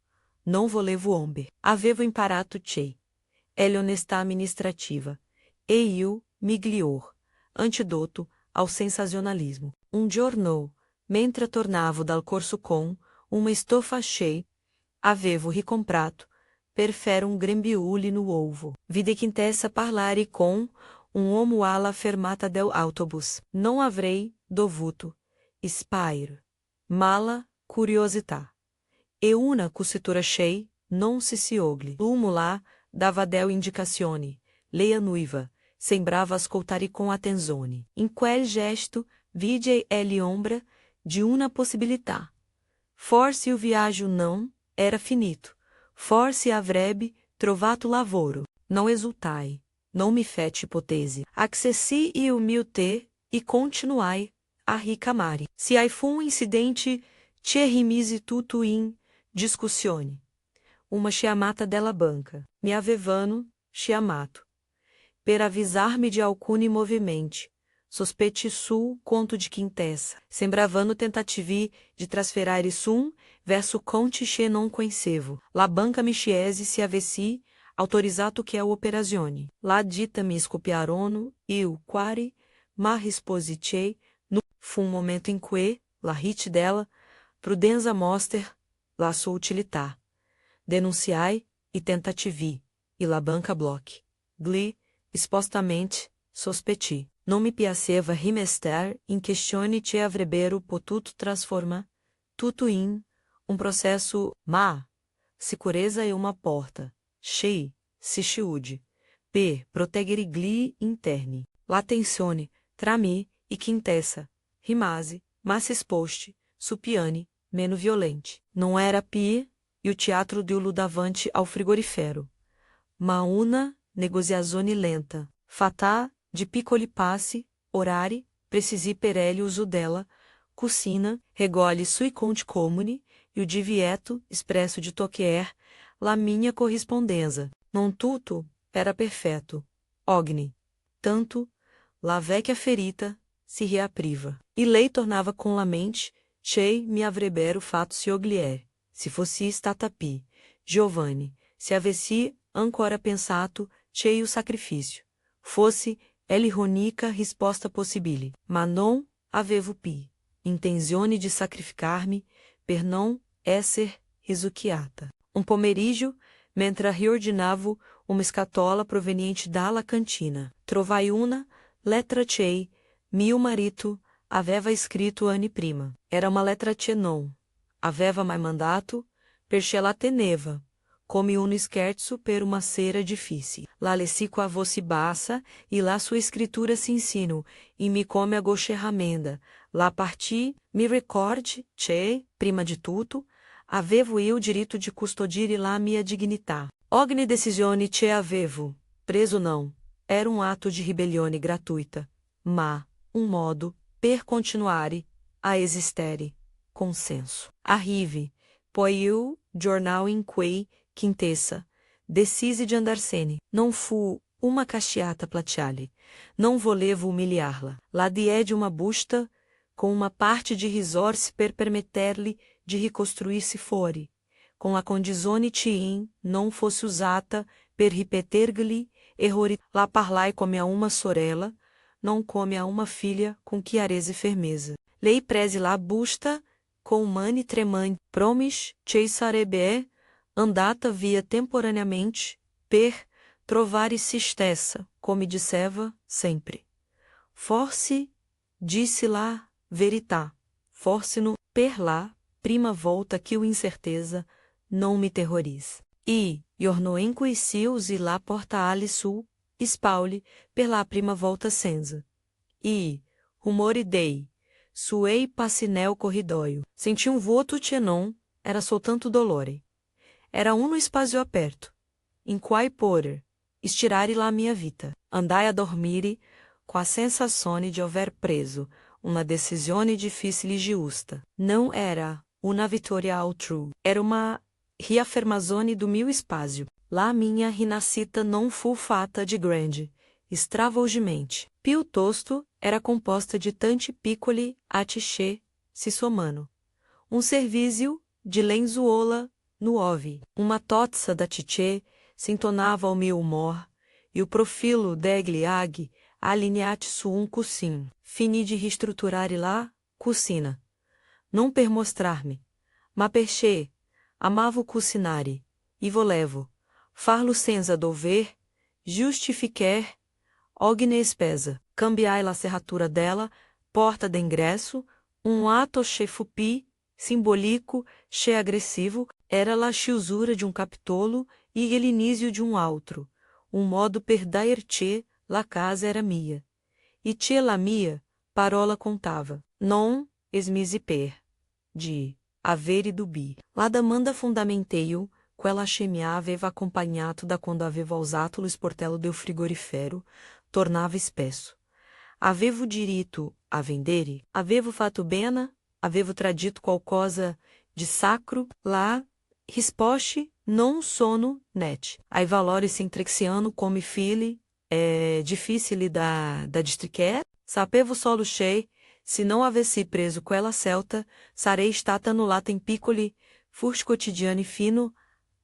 [SPEAKER 1] Non volevo ombre. Avevo imparato che è l'onestà amministrativa. E io, miglior, antidoto ao sensacionalismo. Um giorno, mentre tornavo dal corso com uma estofa cheia, avevo ricomprato per fare un grembiule no ovo. Vide que intessa parlare com um uomo alla fermata del autobus. Non avrei dovuto spire. Mala curiosità. E una cucitura cheia non si ogli. L'uomo lá dava del indicazioni. Leia nuiva. Sembrava ascoltare com attenzione. In quel gesto, vide l'ombra de una possibilità. Forse o viaggio não era finito. Forse avrebbe trovato lavoro. Non esultai. Non mi feci ipotesi. Accessi il mio tè e continuai a ricamare. Se hai fu um incidente, che rimise tutto in discussione. Uma chiamata della banca. Mi avevano chiamato per avisar-me de alcuni movimenti. Sospeite su conto de quintessa. Sembravano tentativi de trasferire sum verso conti che non concevo. La banca mi chiese se avessi autorizzato che operazione. La dita mi scopiarono eu quare ma rispositei no. Fu um momento em que la hit dela prudenza moster la sua utilità. Denunciai e tentativi e la banca bloc. Gli expostamente sospetti. Non mi piaceva rimester in questione che avrebbero potuto transformar tutto in um processo, ma sicurezza è uma porta. Che si chiude per proteggere gli interni. La tensione tra me e quintessa rimase, mas esposti, suppiani, meno violenti. Non era pie e o teatro deu-lo davanti ao frigorifero. Ma una negoziazione lenta, fatà de piccoli passi, orari, precisi per ele uso della, cucina, regole sui conti comuni, e o divieto, expresso de toquer, la minha correspondenza. Non tutto era perfeito. Ogni. Tanto, la vecchia ferita se reapriva. E lei tornava com la mente, che mi avrebbero fatto se ogliere. Se fossi stata pi, Giovanni, se avessi ancora pensato, che o sacrifício fosse l'unica risposta possibile, ma non avevo pi intenzione di sacrificar-me per non esser risucchiata. Um pomeriggio, mentre riordinavo uma scatola proveniente dalla cantina, trovai una letra che mio marito aveva scritto anni prima. Era uma letra che non aveva mai mandato, perché la teneva come un scherzo per uma sera difícil. La lessi com a voce bassa e lá sua escritura se ensino, e me come a goscerramenda. Lá parti, mi ricordi che, prima de tudo, avevo eu direito de custodire la mia dignità. Ogni decisione che avevo, preso não, era um ato de rebelione gratuita, ma um modo per continuare a esistere. Consenso. Arrive, poi o jornal in cui quintessa, decise de andarsene. Non fu uma casciata placiale. Non volevo umiliar-la. La dié de uma busta, com uma parte de risorse per permetter-lhe de reconstruir-se fora, con la condizione tien non fosse usata per ripetergli errori. Lá parlai come a uma sorella, não come a uma filha com chiarezza e firmeza. Lei prese lá busta, com mani tremante, promis cesarebe, andata via temporaneamente, per trovare se stessa, come disseva sempre. Forse, disse lá, verità, forse no, per lá, prima volta que o incerteza, não me terroriza. E, ornou inquisius e lá porta ali sul, spauli, per lá prima volta senza. E, rumore dei, suei passinel corridóio. Senti um voto tienon, era soltanto dolore. Era uno spazio aperto. In quai porer, estirare lá minha vita. Andai a dormire, com a sensazione de aver preso uma decisione difficile e giusta. Não era una vittoria altrui. Era uma riaffermazione do mio spazio. Lá minha rinascita non fu fatta de grande, stravolgimenti. Piuttosto, era composta de tanti piccoli atiché si somano. Servizio de lenzuola nuovi. Uma tozza da ticè sintonava ao mio umor, e o profilo degli aghi allineati su un cuscino. Fini de reestruturare lá, cucina. Non per mostrarmi, ma perché amavo cucinare, e volevo farlo senza dover justificar ogni spesa. Cambiai la serratura dela, porta d'ingresso, ato chefupi, simbolico, che agressivo, era la chiusura de capitolo e l'inizio de altro, modo per dire la casa era mia. E che la mia, parola contava, non esmisi per, de avere dubbi. La domanda fundamenteio, quella scemia aveva acompanhato da quando aveva usato lo sportello del frigorifero, tornava espesso. Avevo diritto a vendere? Avevo fatto bene? Avevo tradito qualcosa de sacro? Lá, risposte, non sono net. Ai valores sintraxiano come fili, difficile da distriquer? Sapevo solo che, se não avessi preso quella celta, sarei stata annullata in piccoli, furti quotidiani fino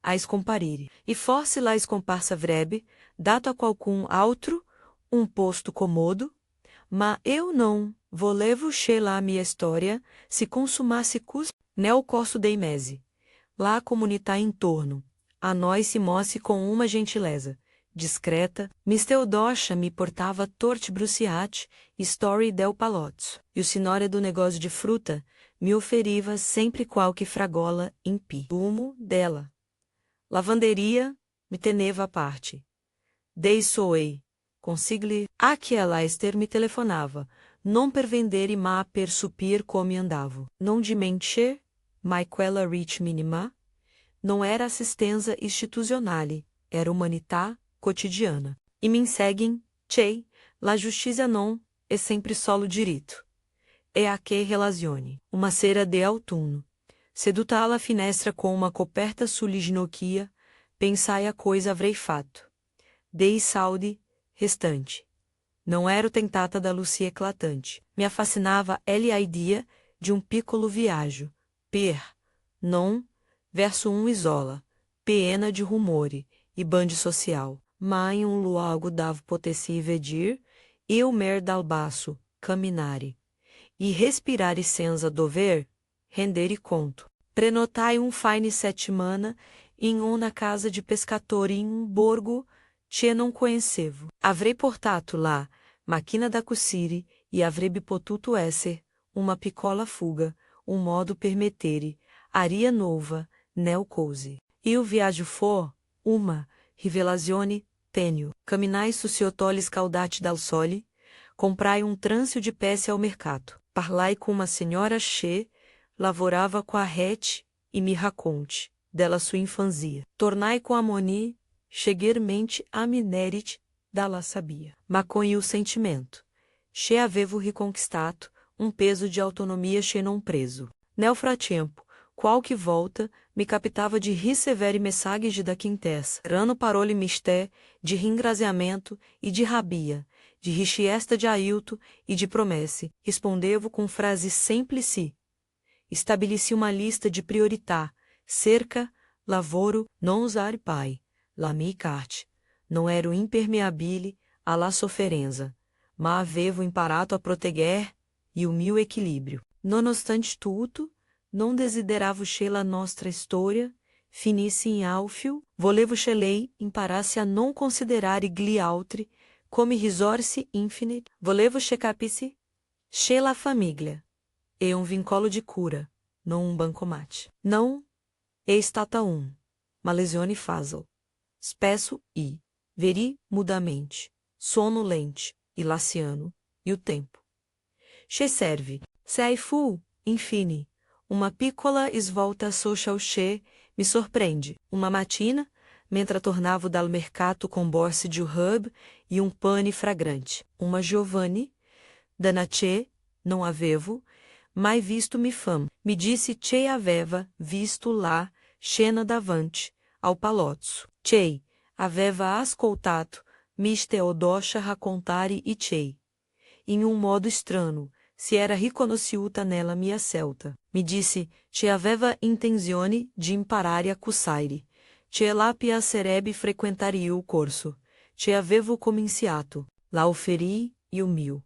[SPEAKER 1] a scomparire. E forse la scomparsa avrebbe, dato a qualcun altro, posto comodo, ma eu não volevo che la mia storia se consumasse nel corso dei mesi. Lá a comunità intorno, a nós se mosse com uma gentileza discreta, Miss Teodosha me portava torte bruciate, story del palozzo, e o signore do negócio de fruta me oferiva sempre qualche fragola in pi. Humo dela. Lavanderia me teneva a parte. Dei soei. Consigli a que ela Esther me telefonava, non per vendere ma per supir come andavo. Non di mentir, mai quella rich minima, não era assistenza istituzionale, era umanità quotidiana. E me seguem, che, la giustizia non è sempre solo diritto. É a che relazione. Uma sera de autunno. Seduta alla finestra com uma coperta sulle ginocchia, pensai a coisa avrei fatto. Dei saldi restante. Não era o tentata da Lucia eclatante. Me affascinava a idea de piccolo viaggio, per, non, verso isola, pena de rumore, e bande social. Ma in un luogo davo potessi vedir, eu mer dal basso, camminare. E respirare senza dover, rendere conto. Prenotai fine settimana in una casa de pescatori in borgo, che non conhecevo. Avrei portato lá, macchina da cucire, e avrebbe potuto esser, uma piccola fuga, modo per mettere, aria nova, nel cose. E o viaggio for, uma, rivelazione, tenio. Camminai su ciotoli scaldati dal sole, comprai trancio de peça ao mercato. Parlai com uma senhora che, lavorava com a rete, e me racconte, della sua infanzia. Tornai com a moni, cheguermente a minerit, dalla sabia. Ma com o sentimento. Che avevo riconquistato, peso de autonomia che non preso. Nel frattempo, qualche volta, me captava de ricevere messagens da quintessa. Rano parole misté, de ringraziamento e de rabia, de richiesta de ailto e de promesse. Respondevo com frase semplice. Estabeleci uma lista de priorità, cerca, lavoro, non usare pai, la mi carte, não ero impermeabile alla sofferenza, ma avevo imparato a proteger e o mio equilíbrio. Nonostante tutto, non desideravo che la nostra storia finisse in Alfio, volevo che lei imparasse a non considerare gli altri come risorse infinite, volevo che capisse che la famiglia è un vincolo di cura, non un bancomat. Não è stata ma lesione fazel. Spesso e veri mudamente, sonolente e laciano, e o tempo. Che serve, sei fu, infine, uma piccola svolta social che mi sorprende. Uma mattina, mentre tornavo dal mercato com borse de hub e pane fragrante. Uma Giovanni, da che, não avevo, mai visto mi fam. Mi disse che aveva visto lá, scena davanti, ao palazzo. Che, aveva ascoltato, Miss Teodosha raccontare e che, em modo estranho, se era riconosciuta nella mia celta. Mi disse che aveva intenzione di imparare a cucire, che la piacerebbe frequentare o corso, che avevo cominciato, la offerì e o mio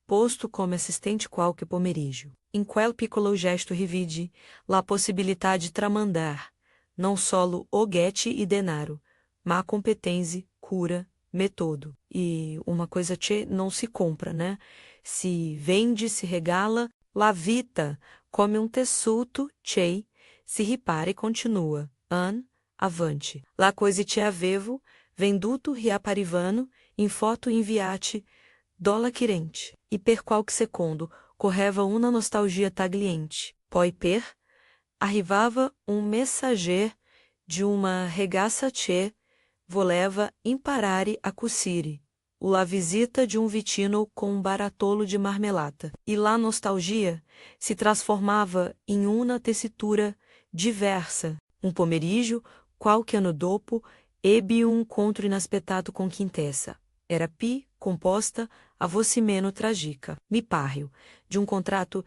[SPEAKER 1] posto come assistente qualche pomeriggio. In quel piccolo gesto rividi la possibilità di tramandar, não solo o ghetti e denaro, ma competência, cura, metodo. E uma coisa che não se compra, né? Se vende, se regala, la vita, come un tessuto, che, se ripara e continua, an, avante. La coisa che avevo, venduto riaparivano, in foto inviate, dólar quirente. E per qualche secondo, correva uma nostalgia tagliente. Poi arrivava mensager de uma regaça che voleva imparare a cucire, la visita de vitino com baratolo de marmelata. E la nostalgia se transformava em uma tessitura diversa. Pomeriggio, qualche anno dopo, ebbe encontro inaspettato com Quintessa. Era composta a vocimeno tragica. Mi parrio, de contrato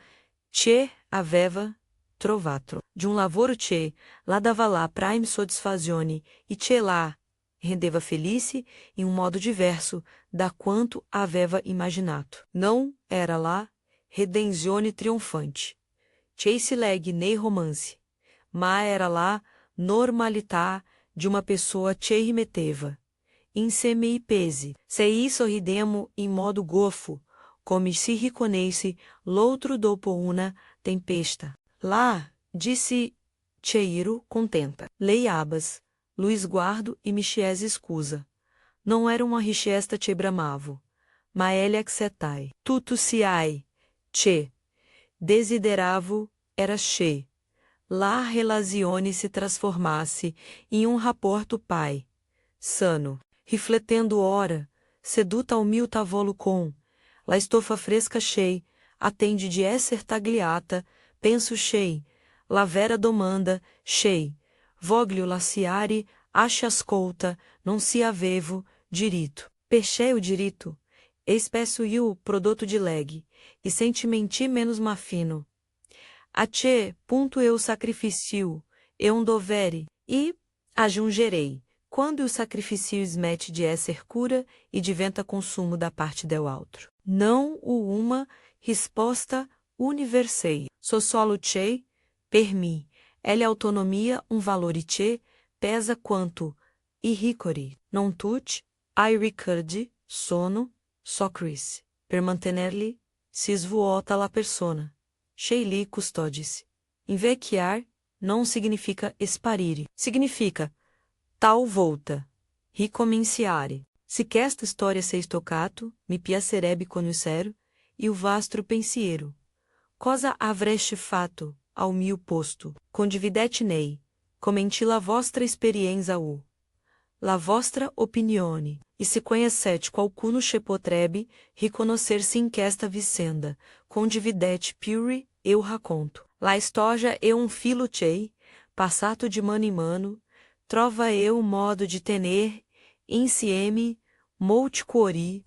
[SPEAKER 1] che aveva trovato, de lavoro che la dava lá prime soddisfazione e che lá rendeva felice em modo diverso da quanto aveva imaginato. Não era lá redenzione triunfante, chase leg nei romance, ma era lá normalità de uma pessoa che rimetteva. Insieme pesi, sei sorridemo em modo gofo, come se riconhece l'altro dopo una tempesta. Lá, disse Cheiro contenta. Lei abas, Luiz guardo e Michiese escusa. Não era uma richesta che bramavo, ma ele accetai. Tudo se ai, che. Desideravo era che. La relazione se transformasse em rapporto pai, sano. Rifletendo ora, seduta ao mil tavolo com, la estofa fresca chei, attende de esser tagliata, penso chei, la vera domanda, chei, voglio lasciare, acha ascolta, non si avevo, diritto. Perchei o diritto, espesso io prodotto de leg, e sentimenti menos mafino. A che, punto eu sacrificio, eu dovere, e aggiungerei. Quando o sacrifício smete de esser cura e diventa consumo da parte del outro. Não uma resposta universei. So solo che, per me, ele autonomia valore che, pesa quanto, e ricori, non tutti, ai ricordi, sono, so Chris, per mantenerli, si svuota la persona. Sheili custodis. Invecchiar não significa sparire, significa tal volta, ricominciare. Se que esta história sei stoccato, mi piacerebbe conoscere, e o vastro pensiero. Cosa avreste fatto, ao mio posto? Condividete nei, commenti la vostra esperienza la vostra opinione, e se conhecete qualcuno che potrebbe riconoscer-se in questa vicenda, condividete pure, eu racconto. La storia é filo che, passato de mano in mano, trova eu modo de tener, insieme, molti cuori,